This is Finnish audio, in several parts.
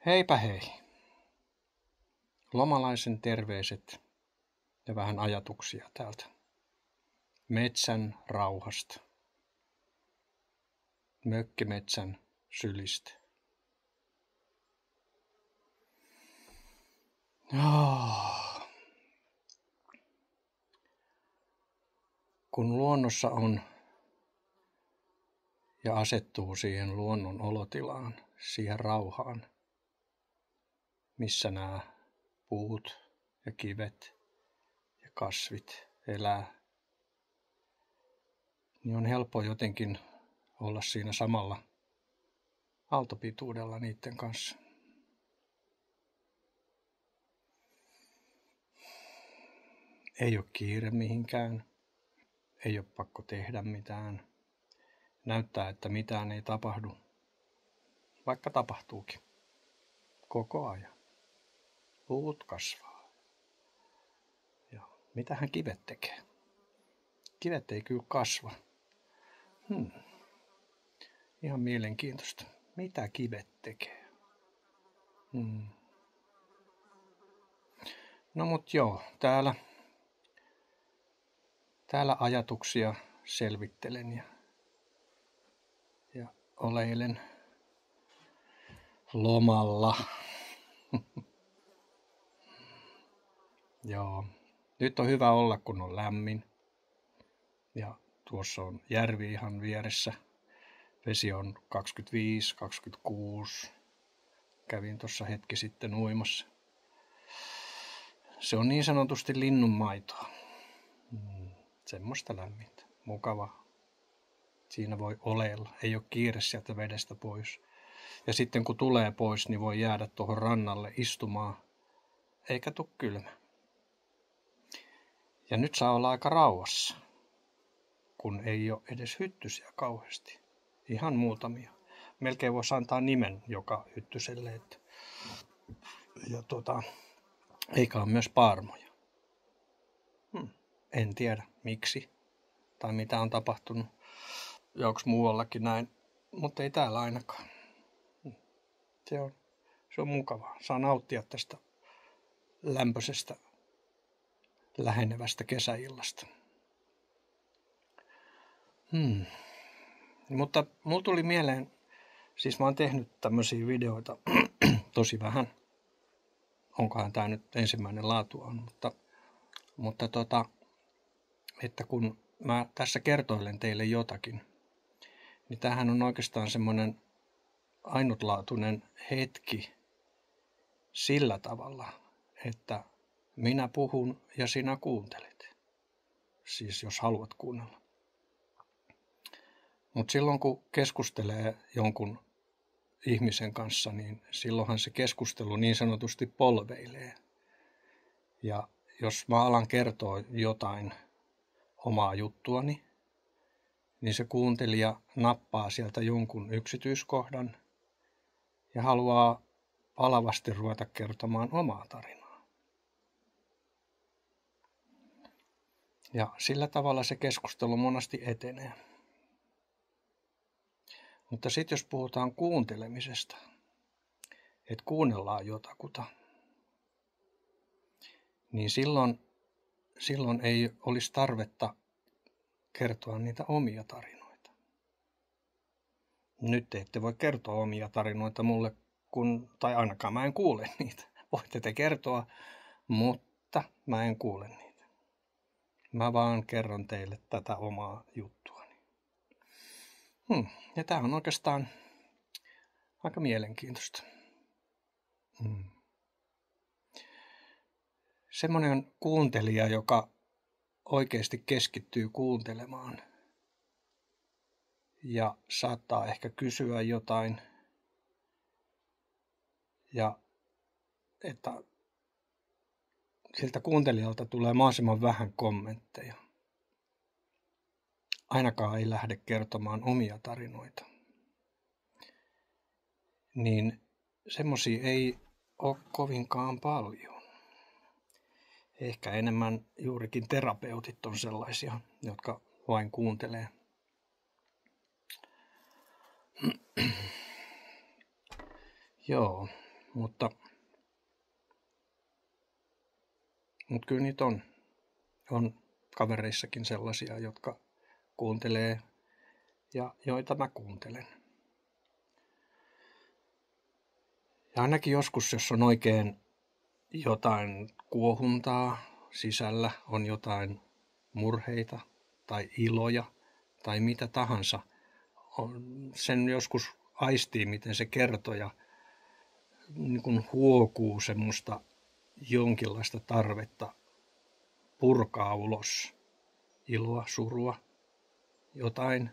Heipä hei. Lomalaisen terveiset ja vähän ajatuksia täältä metsän rauhasta, mökkimetsän sylistä. Kun luonnossa on ja asettuu siihen luonnon olotilaan, siihen rauhaan, missä nämä puut ja kivet ja kasvit elää, niin on helppo jotenkin olla siinä samalla aaltopituudella niiden kanssa. Ei ole kiire mihinkään, ei ole pakko tehdä mitään. Näyttää, että mitään ei tapahdu, vaikka tapahtuukin koko ajan. Puut kasvaa. Ja mitähän kivet tekee? Kivet ei kyllä kasva. Ihan mielenkiintoista. Mitä kivet tekee? No mut joo, täällä ajatuksia selvittelen ja oleilen lomalla. Joo, nyt on hyvä olla, kun on lämmin. Ja tuossa on järvi ihan vieressä. Vesi on 25, 26. Kävin tuossa hetki sitten uimassa. Se on niin sanotusti linnunmaitoa. Semmoista lämmintä, mukavaa. Siinä voi oleilla, ei ole kiire sieltä vedestä pois. Ja sitten kun tulee pois, niin voi jäädä tuohon rannalle istumaan, eikä tule kylmä. Ja nyt saa olla aika rauhassa, kun ei ole edes hyttysiä kauheasti. Ihan muutamia. Melkein voisi antaa nimen joka hyttyselle. Eikä ole myös paarmoja. En tiedä miksi tai mitä on tapahtunut. Ja onko muuallakin näin, mutta ei täällä ainakaan. Se on mukavaa. Saa nauttia tästä lämpöisestä lähenevästä kesäillasta. Mutta mulla tuli mieleen, siis mä oon tehnyt tämmöisiä videoita tosi vähän. Onkohan tää nyt ensimmäinen laatuaan, mutta että kun mä tässä kertoilen teille jotakin, niin tämähän on oikeastaan semmoinen ainutlaatuinen hetki sillä tavalla, että minä puhun ja sinä kuuntelet. Siis jos haluat kuunnella. Mutta silloin kun keskustelee jonkun ihmisen kanssa, niin silloinhan se keskustelu niin sanotusti polveilee. Ja jos mä alan kertoa jotain omaa juttuani, niin se kuuntelija nappaa sieltä jonkun yksityiskohdan ja haluaa palavasti ruveta kertomaan omaa tarinaa. Ja sillä tavalla se keskustelu monesti etenee. Mutta sitten jos puhutaan kuuntelemisesta, että kuunnellaan jotakuta, niin silloin ei olisi tarvetta kertoa niitä omia tarinoita. Nyt te ette voi kertoa omia tarinoita mulle, tai ainakaan mä en kuule niitä. Voitte te kertoa, mutta mä en kuule niitä. Mä vaan kerron teille tätä omaa juttuani. Ja tää on oikeastaan aika mielenkiintoista. Semmoinen kuuntelija, joka oikeasti keskittyy kuuntelemaan ja saattaa ehkä kysyä jotain ja että siltä kuuntelijalta tulee mahdollisimman vähän kommentteja. Ainakaan ei lähde kertomaan omia tarinoita. Niin semmosia ei ole kovinkaan paljon. Ehkä enemmän juurikin terapeutit on sellaisia, jotka vain kuuntelee. Joo, Mutta kyllä niitä on kavereissakin sellaisia, jotka kuuntelee ja joita mä kuuntelen. Ja ainakin joskus, jos on oikein jotain kuohuntaa sisällä, on jotain murheita tai iloja tai mitä tahansa, sen joskus aistii, miten se kertoo ja niin kuin huokuu semmoista jonkinlaista tarvetta purkaa ulos iloa, surua, jotain,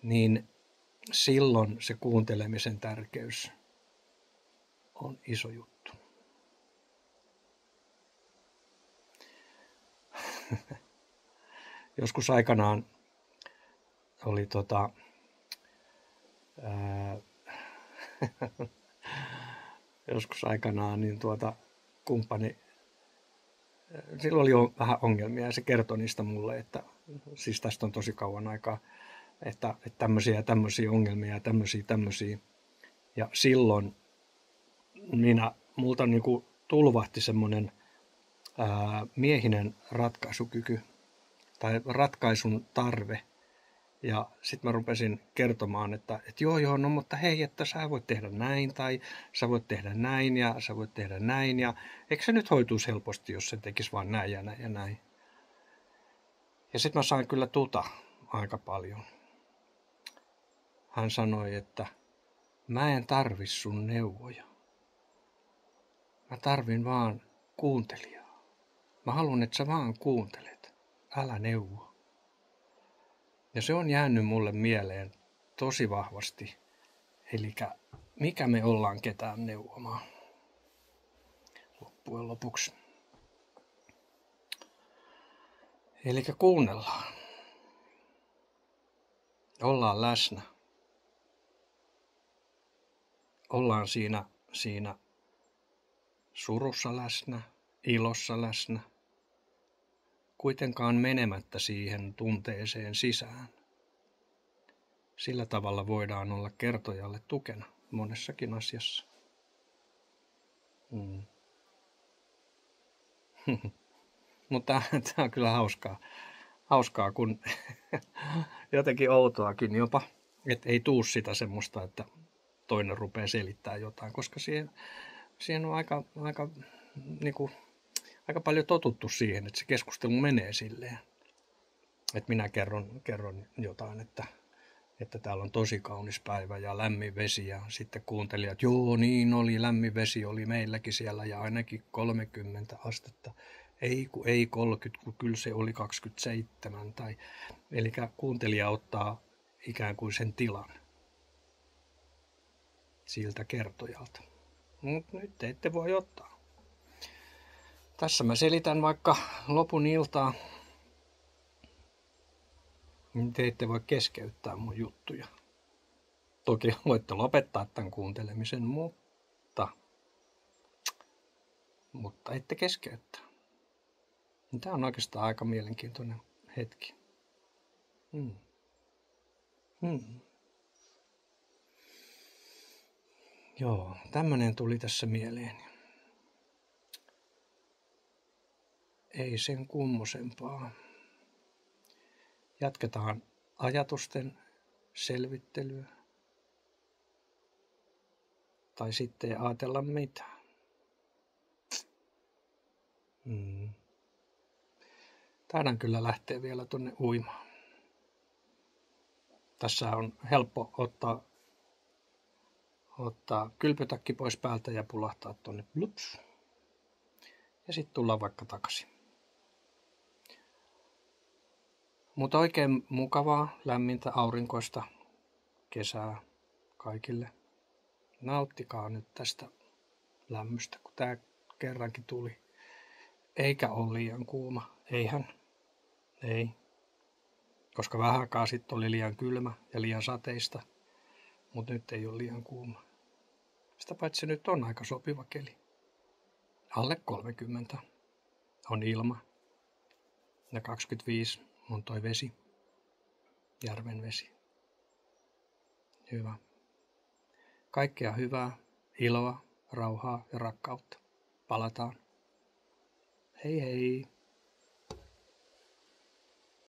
niin silloin se kuuntelemisen tärkeys on iso juttu. Joskus aikanaan oli niin kumppani, silloin oli jo vähän ongelmia ja se kertoi niistä mulle, että siis tästä on tosi kauan aikaa, että tämmöisiä ongelmia ja tämmöisiä. Ja silloin multa niinku tulvahti semmoinen miehinen ratkaisukyky tai ratkaisun tarve. Ja sitten mä rupesin kertomaan, että joo, no mutta hei, että sä voit tehdä näin tai sä voit tehdä näin ja sä voit tehdä näin. Ja eikö se nyt hoituisi helposti, jos se tekisi vaan näin ja näin ja näin. Ja sitten mä sain kyllä aika paljon. Hän sanoi, että mä en tarvi sun neuvoja. Mä tarvin vaan kuuntelijaa. Mä haluan, että sä vaan kuuntelet. Älä neuvo. Ja se on jäänyt mulle mieleen tosi vahvasti. Eli mikä me ollaan ketään neuvomaan loppujen lopuksi. Eli kuunnellaan. Ollaan läsnä. Ollaan siinä surussa läsnä, ilossa läsnä. Kuitenkaan menemättä siihen tunteeseen sisään. Sillä tavalla voidaan olla kertojalle tukena monessakin asiassa. Mutta tämä on kyllä hauskaa kun jotenkin outoakin jopa, että ei tuu sitä semmoista, että toinen rupeaa selittämään jotain, koska siihen on aika paljon totuttu siihen, että se keskustelu menee silleen, että minä kerron jotain, että täällä on tosi kaunis päivä ja lämmin vesi ja sitten kuuntelijat, joo niin oli, lämmin vesi oli meilläkin siellä ja ainakin 30 astetta. Ei 30, kun kyllä se oli 27. Eli kuuntelija ottaa ikään kuin sen tilan siltä kertojalta. Mutta nyt te ette voi ottaa. Tässä mä selitän vaikka lopun iltaa. Te ette voi keskeyttää mun juttuja. Toki voitte lopettaa tämän kuuntelemisen, mutta ette keskeyttää. Tämä on oikeastaan aika mielenkiintoinen hetki. Joo, tämmönen tuli tässä mieleen. Ei sen kummosempaa. Jatketaan ajatusten selvittelyä. Tai sitten ei ajatella mitään. Taidan kyllä lähteä vielä tuonne uimaan. Tässä on helppo ottaa kylpytakki pois päältä ja pulahtaa tuonne blups. Ja sitten tullaan vaikka takaisin. Mutta oikein mukavaa, lämmintä, aurinkoista kesää kaikille. Nauttikaa nyt tästä lämmöstä, kun tää kerrankin tuli. Eikä ole liian kuuma. Eihän. Ei. Koska vähän aikaa sitten oli liian kylmä ja liian sateista. Mutta nyt ei ole liian kuuma. Sitä paitsi nyt on aika sopiva keli. Alle 30 on ilma. Ja 25 on toi vesi. Järven vesi. Hyvä. Kaikkea hyvää. iloa, rauhaa ja rakkautta. Palataan. Hei hei!